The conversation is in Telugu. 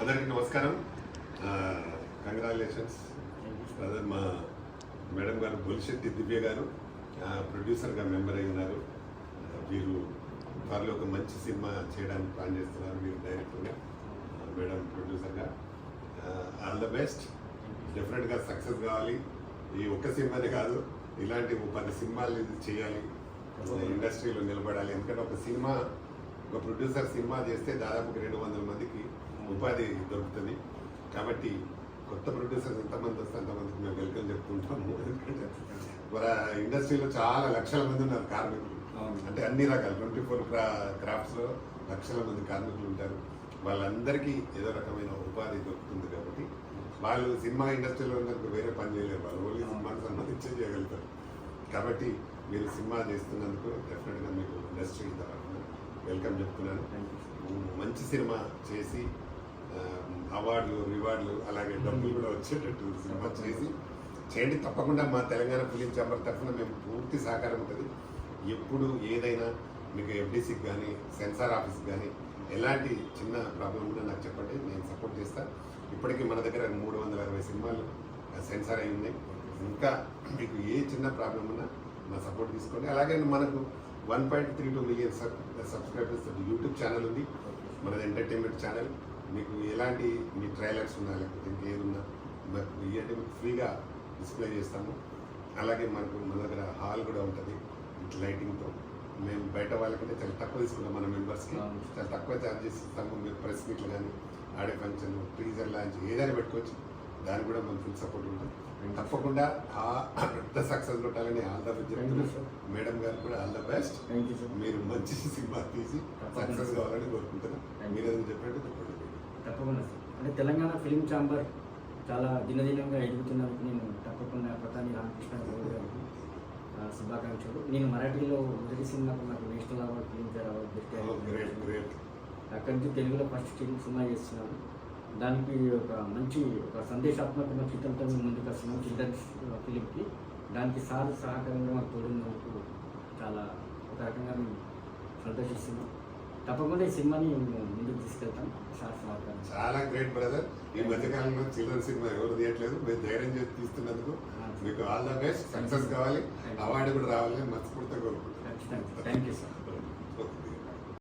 అందరికీ నమస్కారం. Congratulations brother. మా మేడం గారు బొలిశెట్టి దివ్య గారు ప్రొడ్యూసర్గా మెంబర్ అయి ఉన్నారు. వీరు త్వరలో ఒక మంచి సినిమా చేయడానికి ప్లాన్ చేస్తున్నారు. వీరు డైరెక్టర్గా, మేడం ప్రొడ్యూసర్గా. All the best. డెఫినెట్గా సక్సెస్ కావాలి. ఈ ఒక్క సినిమానే కాదు, ఇలాంటి 10 సినిమాలు చేయాలి, ఇండస్ట్రీలో నిలబడాలి. ఎందుకంటే ఒక ప్రొడ్యూసర్ సినిమా చేస్తే దాదాపు 200 మందికి ఉపాధి దొరుకుతుంది. కాబట్టి కొత్త ప్రొడ్యూసర్స్ ఎంతమంది వస్తే అంతమందికి మేము వెల్కమ్ చెప్తుంటాము. ఎందుకంటే మన ఇండస్ట్రీలో చాలా లక్షల మంది ఉన్నారు కార్మికులు. అంటే అన్ని రకాల 24 క్రాఫ్ట్స్లో లక్షల మంది కార్మికులు ఉంటారు. వాళ్ళందరికీ ఏదో రకమైన ఉపాధి దొరుకుతుంది. కాబట్టి వాళ్ళు సినిమా ఇండస్ట్రీలో ఉన్నందుకు వేరే పని చేయలేరు. వాళ్ళు ఓన్లీ సినిమాకి సంబంధించే చేయగలుగుతారు. కాబట్టి మీరు సినిమా చేస్తున్నందుకు డెఫినెట్గా మీకు ఇండస్ట్రీ తరఫున వెల్కమ్ చెప్తున్నాను. మంచి సినిమా చేసి అవార్డులు, రివార్డులు, అలాగే డబ్బులు కూడా వచ్చేటట్టు సినిమా చేయండి. తప్పకుండా మా తెలంగాణ ఫిలిం ఛాంబర్ తరఫున మేము పూర్తి సహకారం ఉంటుంది. ఎప్పుడు ఏదైనా మీకు ఎఫ్డీసీకి కానీ సెన్సార్ ఆఫీస్కి కానీ ఎలాంటి చిన్న ప్రాబ్లం ఉన్నా నాకు చెప్పండి, నేను సపోర్ట్ చేస్తాను. ఇప్పటికీ మన దగ్గర 360 సినిమాలు సెన్సార్ అయి ఉన్నాయి. ఇంకా మీకు ఏ చిన్న ప్రాబ్లం ఉన్నా మా సపోర్ట్ తీసుకోండి. అలాగే మనకు 1.32 మిలియన్ సబ్స్క్రైబర్స్ యూట్యూబ్ ఛానల్ ఉంది. మనది ఎంటర్టైన్మెంట్ ఛానల్. మీకు ఎలాంటి మీ ట్రైలర్స్ ఉన్నా లేకపోతే ఇంకేది ఉన్నా ఇవన్నీ మీకు ఫ్రీగా డిస్ప్లే చేస్తాము. అలాగే మన దగ్గర హాల్ కూడా ఉంటుంది విత్ లైటింగ్తో. మేము బయట వాళ్ళకంటే చాలా తక్కువ తీసుకున్నాం. మన మెంబర్స్కి చాలా తక్కువ ఛార్జెస్ ఇస్తాము. మీరు ప్రెస్ మీట్లు కానీ, ఆడే ఫంక్షన్, టీజర్ లాంచ్ ఏదైనా పెట్టుకోవచ్చు. దానికి కూడా మన ఫుల్ సపోర్ట్ ఉంటుంది. తప్పకుండా పెద్ద సక్సెస్ కొట్టాలని ఆల్ ద బెస్ట్ చెప్తున్నాను. మేడం గారు కూడా ఆల్ ద బెస్ట్. మీరు మంచి సినిమా తీసి సక్సెస్ కావాలని కోరుకుంటున్నాను. మీరు ఏదైనా చెప్పండి. తప్పకుండా సార్. అంటే తెలంగాణ ఫిలిం ఛాంబర్ చాలా దినదినంగా ఎదుగుతున్నందుకు నేను తప్పకుండా ప్రధాని రామకృష్ణ గారికి శుభాకాంక్షలు. నేను మరాఠీలో మొదటి సినిమాకు నాకు national award, film fair award best. అక్కడి నుంచి తెలుగులో ఫస్ట్ సినిమా చేస్తున్నాను. దానికి ఒక సందేశాత్మకమైన చిత్రంతో ముందుకు వస్తున్నాం చిల్డ్రన్స్ ఫిలింకి. దానికి సార్ సహకారంగా మాకు తోడున్నందుకు చాలా ఒక రకంగా మేము సంతోషిస్తున్నాం. తప్పకుండా ఈ సినిమాని ముందుకు తీసుకెళ్తాం. సార్ సహకారం చాలా గ్రేట్ బ్రదర్. ఈ మధ్యకాలంలో చిల్డ్రన్ సినిమా ఎవరు తీయట్లేదు. మీరు ధైర్యం చేసి తీస్తున్నందుకు మీకు ఆల్ ద బెస్ట్. సక్సెస్ కావాలి, అవార్డు కూడా రావాలని మనస్ఫూర్తిగా కోరుకుంటున్నాను. ఖచ్చితంగా. Thank you sir.